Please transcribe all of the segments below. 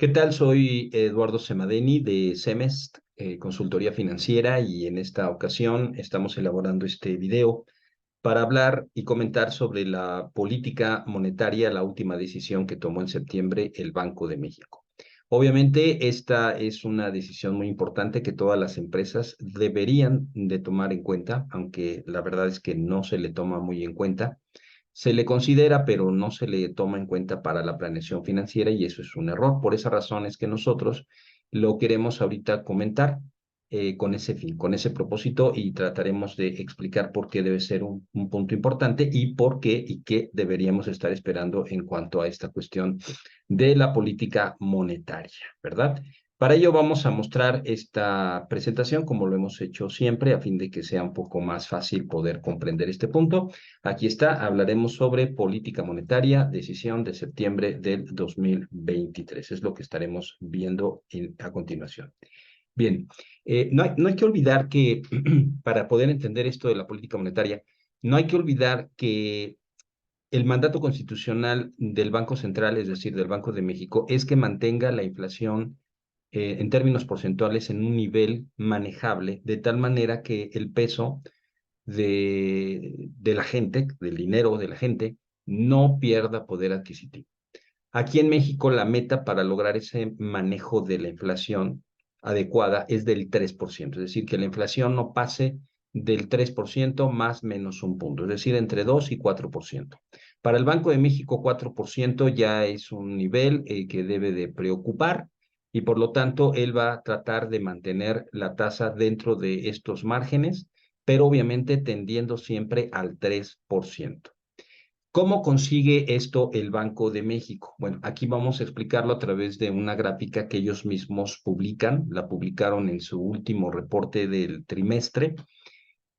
¿Qué tal? Soy Eduardo Semadeni de Semest, Consultoría Financiera, y en esta ocasión estamos elaborando este video para hablar y comentar sobre la política monetaria, la última decisión que tomó en septiembre el Banco de México. Obviamente, esta es una decisión muy importante que todas las empresas deberían de tomar en cuenta, aunque la verdad es que no se le toma muy en cuenta. Se le considera, pero no se le toma en cuenta para la planeación financiera y eso es un error. Por esa razón es que nosotros lo queremos ahorita comentar con ese fin, con ese propósito y trataremos de explicar por qué debe ser un punto importante y por qué y qué deberíamos estar esperando en cuanto a esta cuestión de la política monetaria, ¿verdad? Para ello vamos a mostrar esta presentación como lo hemos hecho siempre a fin de que sea un poco más fácil poder comprender este punto. Aquí está, hablaremos sobre política monetaria, decisión de septiembre del 2023. Es lo que estaremos viendo a continuación. Bien, no hay que olvidar que para poder entender esto de la política monetaria, no hay que olvidar que el mandato constitucional del Banco Central, es decir, del Banco de México, es que mantenga la inflación en términos porcentuales en un nivel manejable, de tal manera que el peso de la gente, del dinero de la gente, no pierda poder adquisitivo. Aquí en México la meta para lograr ese manejo de la inflación adecuada es del 3%, es decir, que la inflación no pase del 3% más menos un punto, es decir, entre 2 y 4%. Para el Banco de México, 4% ya es un nivel que debe de preocupar y por lo tanto él va a tratar de mantener la tasa dentro de estos márgenes, pero obviamente tendiendo siempre al 3%. ¿Cómo consigue esto el Banco de México? Bueno, aquí vamos a explicarlo a través de una gráfica que ellos mismos publican, la publicaron en su último reporte del trimestre,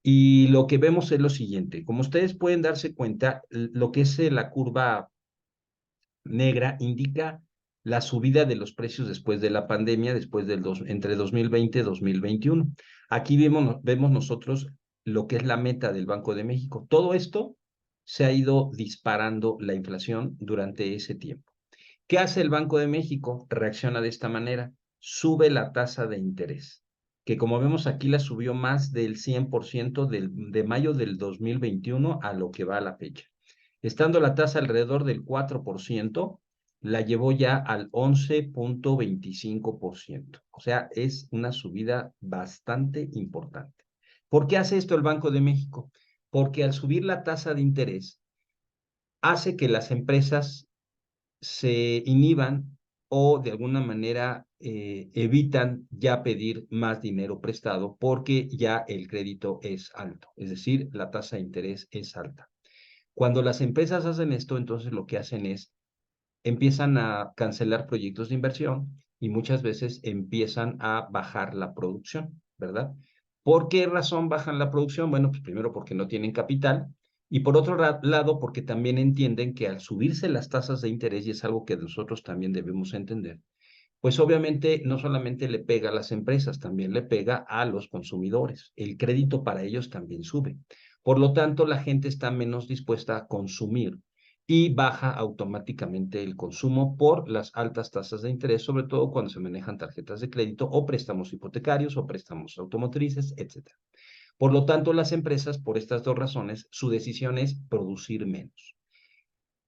y lo que vemos es lo siguiente. Como ustedes pueden darse cuenta, lo que es la curva negra indica la subida de los precios después de la pandemia, entre 2020 y 2021. Aquí vemos nosotros lo que es la meta del Banco de México. Todo esto se ha ido disparando la inflación durante ese tiempo. ¿Qué hace el Banco de México? Reacciona de esta manera. Sube la tasa de interés, que como vemos aquí la subió más del 100% de mayo del 2021 a lo que va a la fecha. Estando la tasa alrededor del 4%, la llevó ya al 11.25%. O sea, es una subida bastante importante. ¿Por qué hace esto el Banco de México? Porque al subir la tasa de interés, hace que las empresas se inhiban o de alguna manera evitan ya pedir más dinero prestado porque ya el crédito es alto, es decir, la tasa de interés es alta. Cuando las empresas hacen esto, entonces lo que hacen es empiezan a cancelar proyectos de inversión y muchas veces empiezan a bajar la producción, ¿verdad? ¿Por qué razón bajan la producción? Bueno, pues primero porque no tienen capital y por otro lado porque también entienden que al subirse las tasas de interés, y es algo que nosotros también debemos entender, pues obviamente no solamente le pega a las empresas, también le pega a los consumidores. El crédito para ellos también sube. Por lo tanto, la gente está menos dispuesta a consumir y baja automáticamente el consumo por las altas tasas de interés, sobre todo cuando se manejan tarjetas de crédito o préstamos hipotecarios o préstamos automotrices, etcétera. Por lo tanto, las empresas, por estas dos razones, su decisión es producir menos.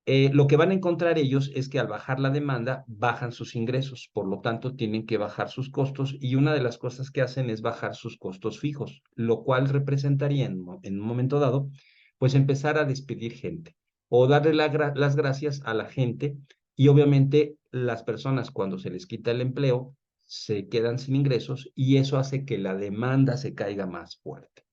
Lo que van a encontrar ellos es que al bajar la demanda, bajan sus ingresos, por lo tanto tienen que bajar sus costos y una de las cosas que hacen es bajar sus costos fijos, lo cual representaría en un momento dado, pues empezar a despedir gente o darle las gracias a la gente y obviamente las personas cuando se les quita el empleo se quedan sin ingresos y eso hace que la demanda se caiga más fuerte.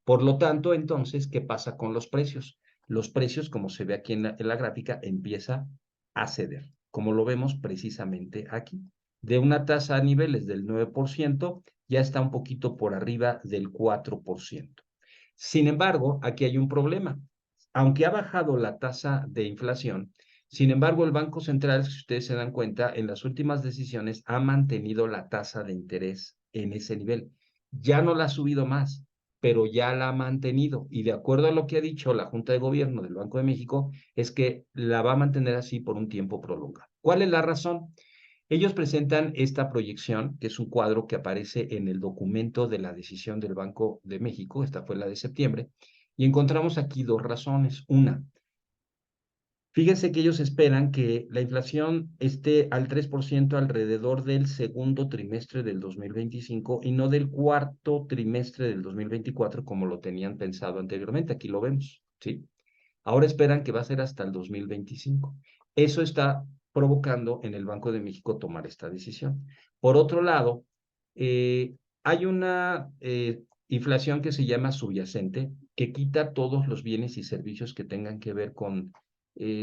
Por lo tanto, entonces, ¿qué pasa con los precios? Los precios, como se ve aquí en la gráfica, empieza a ceder, como lo vemos precisamente aquí. De una tasa a niveles del 9%, ya está un poquito por arriba del 4%. Sin embargo, aquí hay un problema. Aunque ha bajado la tasa de inflación, sin embargo, el Banco Central, si ustedes se dan cuenta, en las últimas decisiones ha mantenido la tasa de interés en ese nivel. Ya no la ha subido más, pero ya la ha mantenido. Y de acuerdo a lo que ha dicho la Junta de Gobierno del Banco de México, es que la va a mantener así por un tiempo prolongado. ¿Cuál es la razón? Ellos presentan esta proyección, que es un cuadro que aparece en el documento de la decisión del Banco de México, esta fue la de septiembre, y encontramos aquí dos razones. Una, fíjense que ellos esperan que la inflación esté al 3% alrededor del segundo trimestre del 2025 y no del cuarto trimestre del 2024 como lo tenían pensado anteriormente. Aquí lo vemos, ¿sí? Ahora esperan que va a ser hasta el 2025. Eso está provocando en el Banco de México tomar esta decisión. Por otro lado, hay una inflación que se llama subyacente, que quita todos los bienes y servicios que tengan que ver con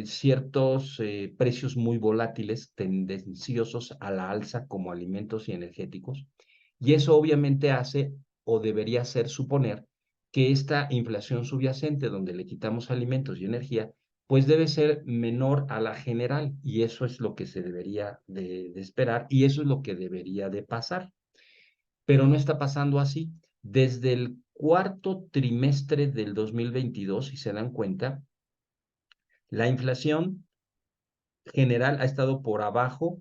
ciertos precios muy volátiles, tendenciosos a la alza, como alimentos y energéticos. Y eso obviamente hace o debería hacer suponer que esta inflación subyacente, donde le quitamos alimentos y energía, pues debe ser menor a la general, y eso es lo que se debería de esperar, y eso es lo que debería de pasar. Pero no está pasando así. Desde el cuarto trimestre del 2022, si se dan cuenta, la inflación general ha estado por abajo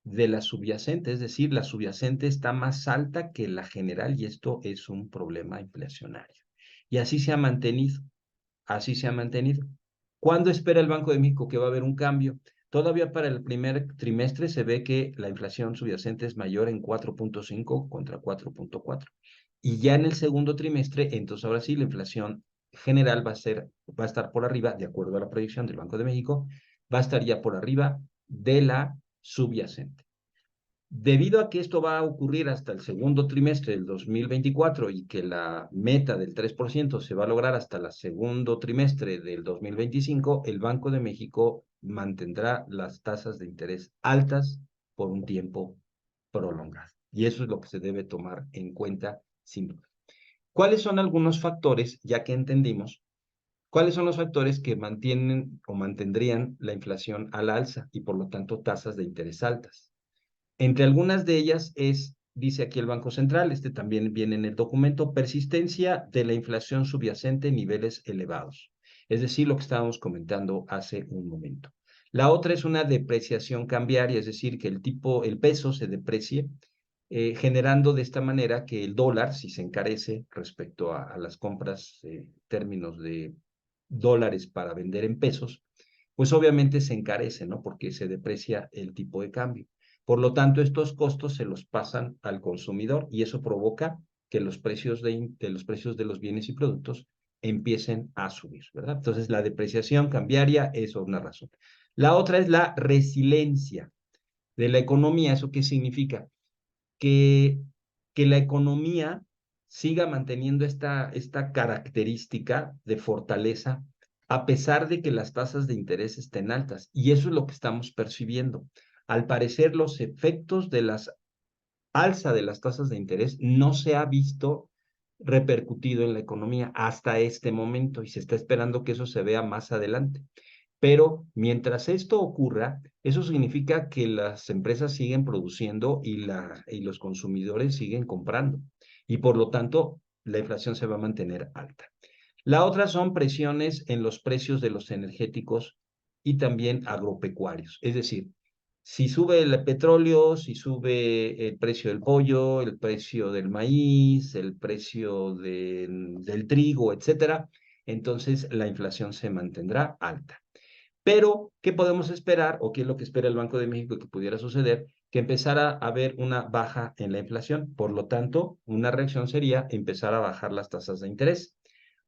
de la subyacente, es decir, la subyacente está más alta que la general y esto es un problema inflacionario. Y así se ha mantenido. Así se ha mantenido. ¿Cuándo espera el Banco de México que va a haber un cambio? Todavía para el primer trimestre se ve que la inflación subyacente es mayor en 4.5 contra 4.4. Y ya en el segundo trimestre, entonces ahora sí, la inflación general va a estar por arriba, de acuerdo a la proyección del Banco de México, va a estar ya por arriba de la subyacente. Debido a que esto va a ocurrir hasta el segundo trimestre del 2024 y que la meta del 3% se va a lograr hasta el segundo trimestre del 2025, el Banco de México mantendrá las tasas de interés altas por un tiempo prolongado. Y eso es lo que se debe tomar en cuenta sin duda. ¿Cuáles son algunos factores, ya que entendimos, cuáles son los factores que mantienen o mantendrían la inflación a la alza y por lo tanto tasas de interés altas? Entre algunas de ellas es, dice aquí el Banco Central, este también viene en el documento, persistencia de la inflación subyacente en niveles elevados. Es decir, lo que estábamos comentando hace un momento. La otra es una depreciación cambiaria, es decir, que el peso se deprecie, generando de esta manera que el dólar, si se encarece respecto a las compras términos de dólares para vender en pesos, pues obviamente se encarece, ¿no? Porque se deprecia el tipo de cambio. Por lo tanto, estos costos se los pasan al consumidor y eso provoca que los precios de los bienes y productos empiecen a subir, ¿verdad? Entonces, la depreciación cambiaria es una razón. La otra es la resiliencia de la economía. ¿Eso qué significa? Que, que la economía siga manteniendo esta característica de fortaleza a pesar de que las tasas de interés estén altas. Y eso es lo que estamos percibiendo. Al parecer, los efectos de la alza de las tasas de interés no se ha visto repercutido en la economía hasta este momento y se está esperando que eso se vea más adelante. Pero mientras esto ocurra, eso significa que las empresas siguen produciendo y los consumidores siguen comprando. Y por lo tanto, la inflación se va a mantener alta. La otra son presiones en los precios de los energéticos y también agropecuarios. Es decir, si sube el petróleo, si sube el precio del pollo, el precio del maíz, el precio del trigo, etcétera, entonces la inflación se mantendrá alta. Pero, ¿qué podemos esperar o qué es lo que espera el Banco de México que pudiera suceder? Que empezara a haber una baja en la inflación. Por lo tanto, una reacción sería empezar a bajar las tasas de interés.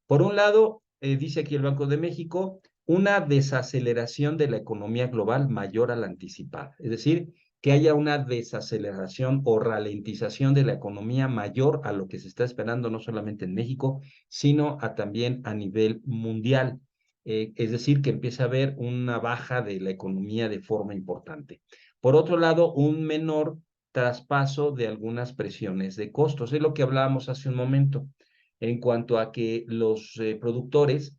Por un lado, dice aquí el Banco de México, una desaceleración de la economía global mayor a la anticipada. Es decir, que haya una desaceleración o ralentización de la economía mayor a lo que se está esperando no solamente en México, sino también a nivel mundial. Es decir, que empiece a haber una baja de la economía de forma importante. Por otro lado, un menor traspaso de algunas presiones de costos. Es lo que hablábamos hace un momento en cuanto a que los productores,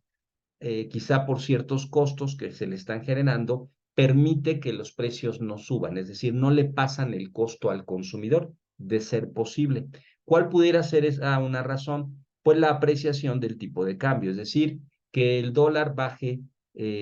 quizá por ciertos costos que se le están generando, permite que los precios no suban, es decir, no le pasan el costo al consumidor, de ser posible. ¿Cuál pudiera ser esa una razón? Pues la apreciación del tipo de cambio, es decir, que el dólar baje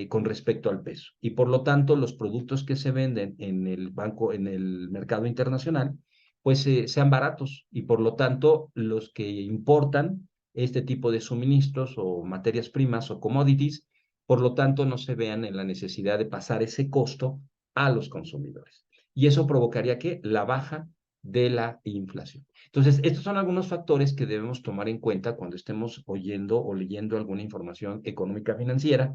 con respecto al peso. Y por lo tanto, los productos que se venden en el banco, en el mercado internacional, pues sean baratos. Y por lo tanto, los que importan este tipo de suministros o materias primas o commodities, por lo tanto, no se vean en la necesidad de pasar ese costo a los consumidores. Y eso provocaría que la baja de la inflación. Entonces, estos son algunos factores que debemos tomar en cuenta cuando estemos oyendo o leyendo alguna información económica financiera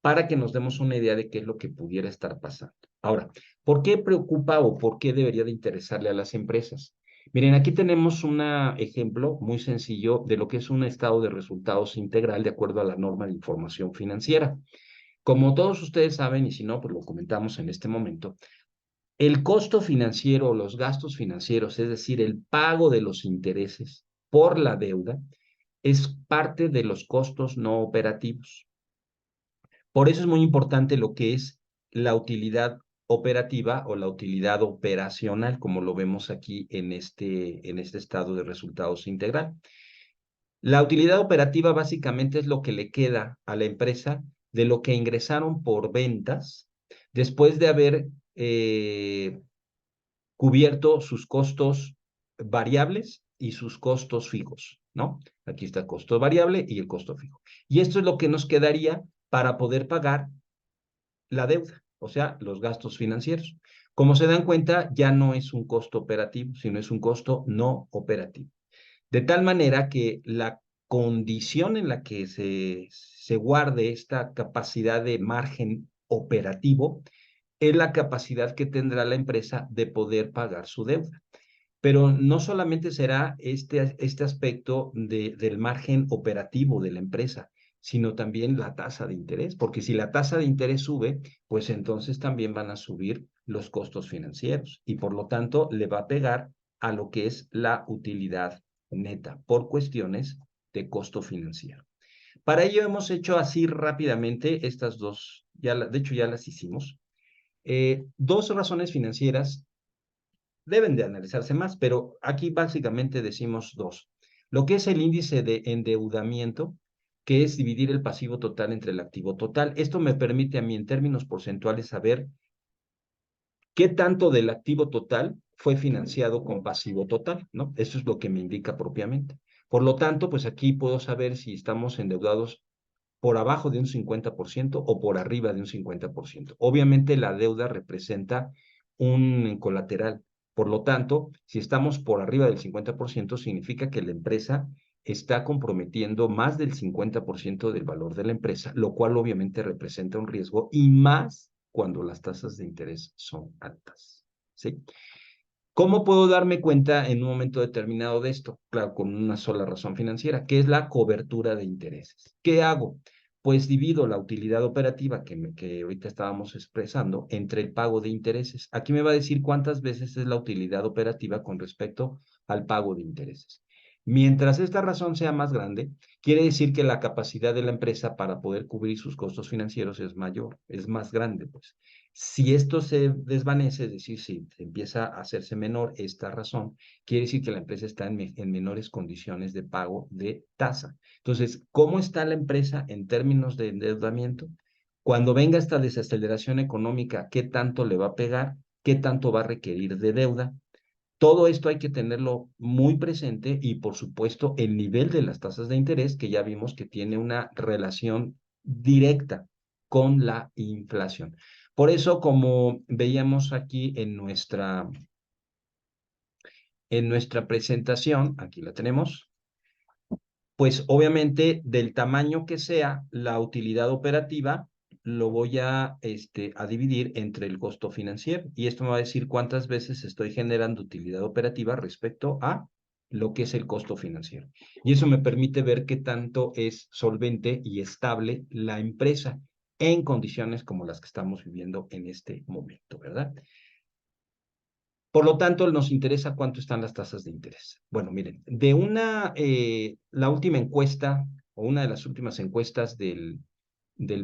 para que nos demos una idea de qué es lo que pudiera estar pasando. Ahora, ¿por qué preocupa o por qué debería de interesarle a las empresas? Miren, aquí tenemos un ejemplo muy sencillo de lo que es un estado de resultados integral de acuerdo a la norma de información financiera. Como todos ustedes saben, y si no, pues lo comentamos en este momento, el costo financiero o los gastos financieros, es decir, el pago de los intereses por la deuda, es parte de los costos no operativos. Por eso es muy importante lo que es la utilidad operativa o la utilidad operacional, como lo vemos aquí en este estado de resultados integral. La utilidad operativa básicamente es lo que le queda a la empresa de lo que ingresaron por ventas después de haber cubierto sus costos variables y sus costos fijos, ¿no? Aquí está el costo variable y el costo fijo. Y esto es lo que nos quedaría para poder pagar la deuda, o sea, los gastos financieros. Como se dan cuenta, ya no es un costo operativo, sino es un costo no operativo. De tal manera que la condición en la que se guarde esta capacidad de margen operativo es la capacidad que tendrá la empresa de poder pagar su deuda. Pero no solamente será este aspecto del margen operativo de la empresa, sino también la tasa de interés, porque si la tasa de interés sube, pues entonces también van a subir los costos financieros y por lo tanto le va a pegar a lo que es la utilidad neta por cuestiones de costo financiero. Para ello hemos hecho así rápidamente estas dos, de hecho ya las hicimos, dos razones financieras deben de analizarse más, pero aquí básicamente decimos dos. Lo que es el índice de endeudamiento, que es dividir el pasivo total entre el activo total. Esto me permite a mí en términos porcentuales saber qué tanto del activo total fue financiado con pasivo total, ¿no? Eso es lo que me indica propiamente. Por lo tanto, pues aquí puedo saber si estamos endeudados por abajo de un 50% o por arriba de un 50%. Obviamente la deuda representa un colateral. Por lo tanto, si estamos por arriba del 50%, significa que la empresa está comprometiendo más del 50% del valor de la empresa, lo cual obviamente representa un riesgo y más cuando las tasas de interés son altas. ¿Sí? ¿Cómo puedo darme cuenta en un momento determinado de esto? Claro, con una sola razón financiera, que es la cobertura de intereses. ¿Qué hago? Pues divido la utilidad operativa que ahorita estábamos expresando entre el pago de intereses. Aquí me va a decir cuántas veces es la utilidad operativa con respecto al pago de intereses. Mientras esta razón sea más grande, quiere decir que la capacidad de la empresa para poder cubrir sus costos financieros es mayor, es más grande, pues. Si esto se desvanece, es decir, si empieza a hacerse menor esta razón, quiere decir que la empresa está en menores condiciones de pago de tasa. Entonces, ¿cómo está la empresa en términos de endeudamiento? Cuando venga esta desaceleración económica, ¿qué tanto le va a pegar? ¿Qué tanto va a requerir de deuda? Todo esto hay que tenerlo muy presente y, por supuesto, el nivel de las tasas de interés, que ya vimos que tiene una relación directa con la inflación. Por eso, como veíamos aquí en nuestra presentación, aquí la tenemos, pues obviamente del tamaño que sea la utilidad operativa, lo voy a dividir entre el costo financiero y esto me va a decir cuántas veces estoy generando utilidad operativa respecto a lo que es el costo financiero. Y eso me permite ver qué tanto es solvente y estable la empresa en condiciones como las que estamos viviendo en este momento, ¿verdad? Por lo tanto, nos interesa cuánto están las tasas de interés. Bueno, miren, la última encuesta o una de las últimas encuestas del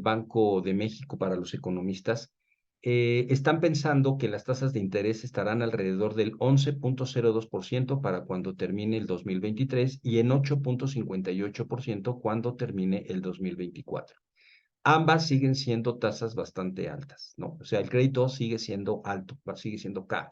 Banco de México para los economistas, están pensando que las tasas de interés estarán alrededor del 11.02% para cuando termine el 2023 y en 8.58% cuando termine el 2024. ambas siguen siendo tasas bastante altas, ¿no? O sea, el crédito sigue siendo alto, sigue siendo caro.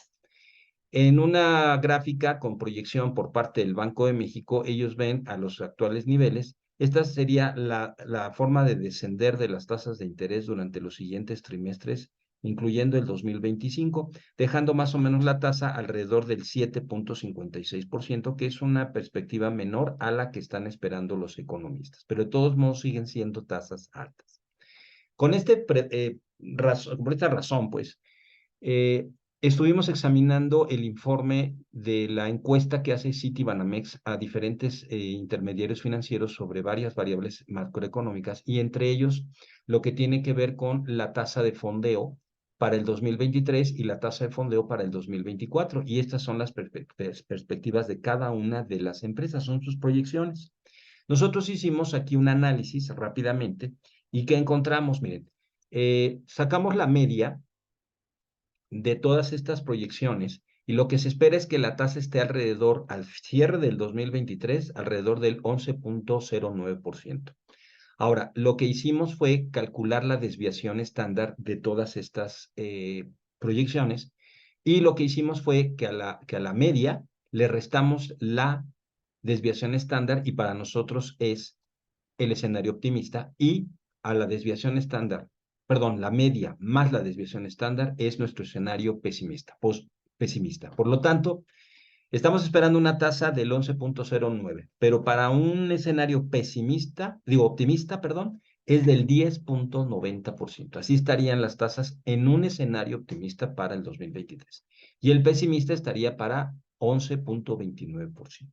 En una gráfica con proyección por parte del Banco de México, ellos ven a los actuales niveles. Esta sería la forma de descender de las tasas de interés durante los siguientes trimestres, incluyendo el 2025, dejando más o menos la tasa alrededor del 7.56%, que es una perspectiva menor a la que están esperando los economistas, pero de todos modos siguen siendo tasas altas. Con por esta razón, pues, eh, estuvimos examinando el informe de la encuesta que hace Citibanamex a diferentes intermediarios financieros sobre varias variables macroeconómicas y entre ellos lo que tiene que ver con la tasa de fondeo para el 2023 y la tasa de fondeo para el 2024. Y estas son las perspectivas de cada una de las empresas, son sus proyecciones. Nosotros hicimos aquí un análisis rápidamente y ¿qué encontramos? Miren, sacamos la media de todas estas proyecciones y lo que se espera es que la tasa esté alrededor, al cierre del 2023, alrededor del 11.09%. Ahora, lo que hicimos fue calcular la desviación estándar de todas estas proyecciones y lo que hicimos fue que a la media le restamos la desviación estándar y para nosotros es el escenario optimista y a la desviación estándar, perdón, la media más la desviación estándar es nuestro escenario pesimista. Por lo tanto, estamos esperando una tasa del 11.09, pero para un escenario optimista, perdón, es del 10.90%. Así estarían las tasas en un escenario optimista para el 2023. Y el pesimista estaría para 11.29%.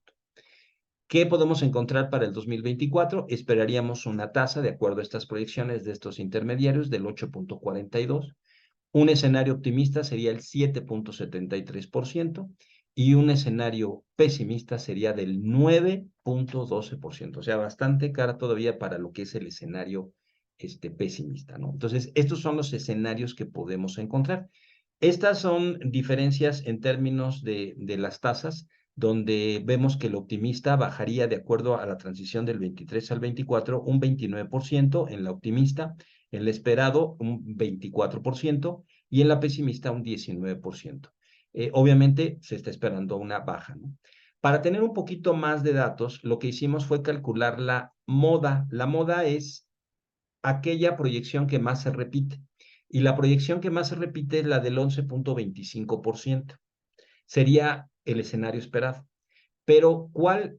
¿Qué podemos encontrar para el 2024? Esperaríamos una tasa, de acuerdo a estas proyecciones de estos intermediarios, del 8.42. Un escenario optimista sería el 7.73% y un escenario pesimista sería del 9.12%. O sea, bastante cara todavía para lo que es el escenario pesimista, ¿no? Entonces, estos son los escenarios que podemos encontrar. Estas son diferencias en términos de las tasas, donde vemos que el optimista bajaría de acuerdo a la transición del 23 al 24, un 29% en la optimista, en el esperado un 24% y en la pesimista un 19%. Obviamente se está esperando una baja, ¿no? Para tener un poquito más de datos, lo que hicimos fue calcular la moda. La moda es aquella proyección que más se repite. Y la proyección que más se repite es la del 11.25%. Sería el escenario esperado. Pero, ¿cuál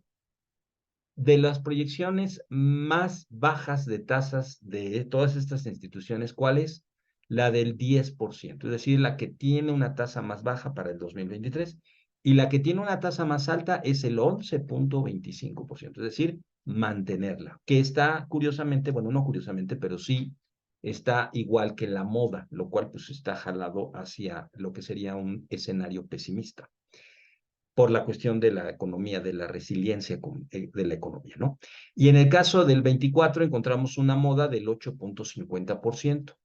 de las proyecciones más bajas de tasas de todas estas instituciones, cuál es? La del 10%, es decir, la que tiene una tasa más baja para el 2023 y la que tiene una tasa más alta es el 11.25%, es decir, mantenerla, que está curiosamente, bueno, no curiosamente, pero sí está igual que la moda, lo cual pues está jalado hacia lo que sería un escenario pesimista por la cuestión de la economía, de la resiliencia de la economía, ¿no? Y en el caso del 24 encontramos una moda del 8.50%.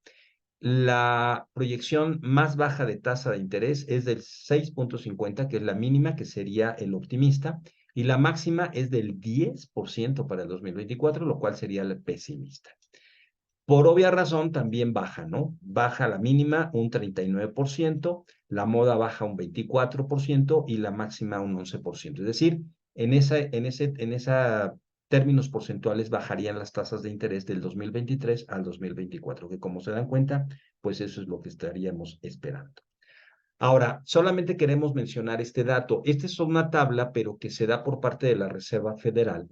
La proyección más baja de tasa de interés es del 6.50, que es la mínima, que sería el optimista, y la máxima es del 10% para el 2024, lo cual sería el pesimista. Por obvia razón también baja, ¿no? Baja la mínima un 39%, la moda baja un 24% y la máxima un 11%. Es decir, en esa términos porcentuales bajarían las tasas de interés del 2023 al 2024, que como se dan cuenta, pues eso es lo que estaríamos esperando. Ahora, solamente queremos mencionar este dato. Esta es una tabla, pero que se da por parte de la Reserva Federal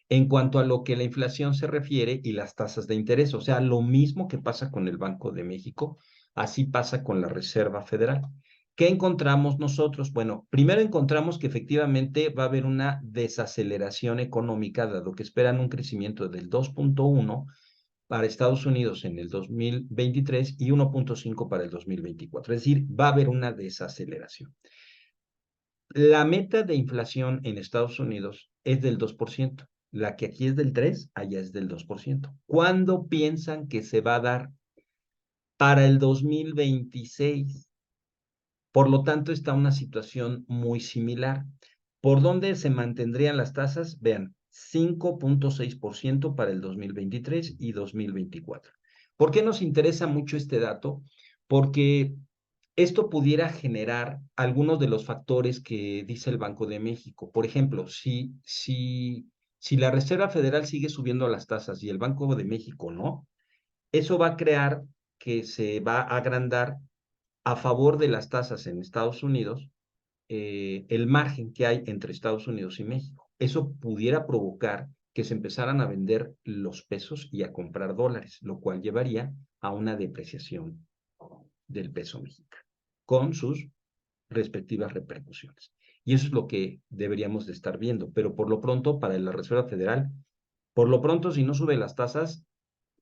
en cuanto a lo que la inflación se refiere y las tasas de interés. O sea, lo mismo que pasa con el Banco de México, así pasa con la Reserva Federal. ¿Qué encontramos nosotros? Bueno, primero encontramos que efectivamente va a haber una desaceleración económica, dado que esperan un crecimiento del 2.1 para Estados Unidos en el 2023 y 1.5 para el 2024. Es decir, va a haber una desaceleración. La meta de inflación en Estados Unidos es del 2%. La que aquí es del 3%, allá es del 2%. ¿Cuándo piensan que se va a dar? Para el 2026. Por lo tanto, está una situación muy similar. ¿Por dónde se mantendrían las tasas? Vean, 5.6% para el 2023 y 2024. ¿Por qué nos interesa mucho este dato? Porque esto pudiera generar algunos de los factores que dice el Banco de México. Por ejemplo, si la Reserva Federal sigue subiendo las tasas y el Banco de México no, eso va a crear que se va a agrandar a favor de las tasas en Estados Unidos el margen que hay entre Estados Unidos y México. Eso pudiera provocar que se empezaran a vender los pesos y a comprar dólares, lo cual llevaría a una depreciación del peso mexicano, con sus respectivas repercusiones. Y eso es lo que deberíamos de estar viendo. Pero por lo pronto, para la Reserva Federal, por lo pronto, si no sube las tasas,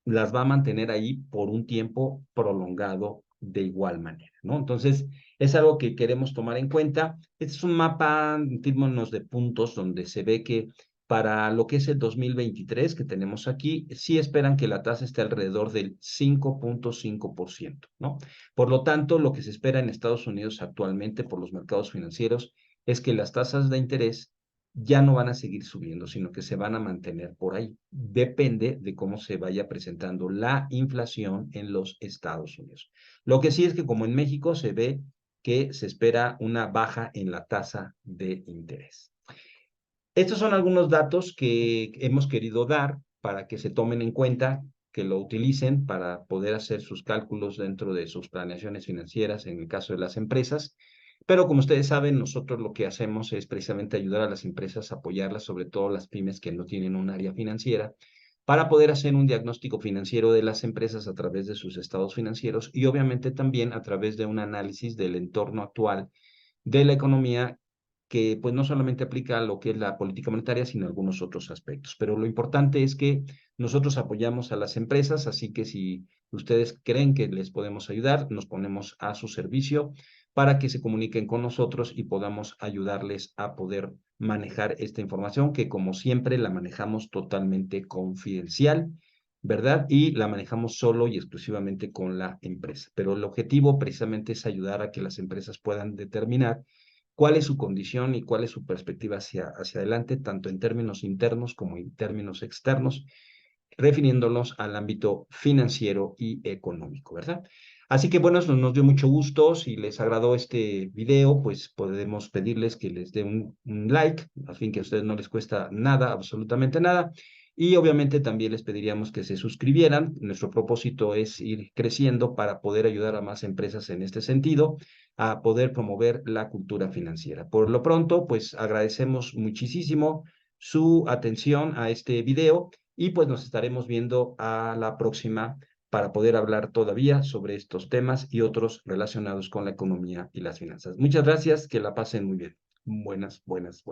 las va a mantener ahí por un tiempo prolongado de igual manera, ¿no? Entonces, es algo que queremos tomar en cuenta. Este es un mapa en términos de puntos donde se ve que para lo que es el 2023 que tenemos aquí, sí esperan que la tasa esté alrededor del 5.5%, ¿no? Por lo tanto, lo que se espera en Estados Unidos actualmente por los mercados financieros es que las tasas de interés ya no van a seguir subiendo, sino que se van a mantener por ahí. Depende de cómo se vaya presentando la inflación en los Estados Unidos. Lo que sí es que como en México se ve que se espera una baja en la tasa de interés. Estos son algunos datos que hemos querido dar para que se tomen en cuenta, que lo utilicen para poder hacer sus cálculos dentro de sus planeaciones financieras en el caso de las empresas. Pero como ustedes saben, nosotros lo que hacemos es precisamente ayudar a las empresas, apoyarlas, sobre todo las pymes que no tienen un área financiera, para poder hacer un diagnóstico financiero de las empresas a través de sus estados financieros y obviamente también a través de un análisis del entorno actual de la economía que pues no solamente aplica a lo que es la política monetaria, sino algunos otros aspectos. Pero lo importante es que nosotros apoyamos a las empresas, así que si ustedes creen que les podemos ayudar, nos ponemos a su servicio para que se comuniquen con nosotros y podamos ayudarles a poder manejar esta información que como siempre la manejamos totalmente confidencial, ¿verdad? Y la manejamos solo y exclusivamente con la empresa. Pero el objetivo precisamente es ayudar a que las empresas puedan determinar cuál es su condición y cuál es su perspectiva hacia adelante, tanto en términos internos como en términos externos, refiriéndonos al ámbito financiero y económico, ¿verdad? Así que bueno, nos dio mucho gusto. Si les agradó este video, pues podemos pedirles que les den un like, a fin que a ustedes no les cuesta nada, absolutamente nada. Y obviamente también les pediríamos que se suscribieran. Nuestro propósito es ir creciendo para poder ayudar a más empresas en este sentido, a poder promover la cultura financiera. Por lo pronto, pues agradecemos muchísimo su atención a este video y pues nos estaremos viendo a la próxima para poder hablar todavía sobre estos temas y otros relacionados con la economía y las finanzas. Muchas gracias, que la pasen muy bien. Buenas, buenas, buenas.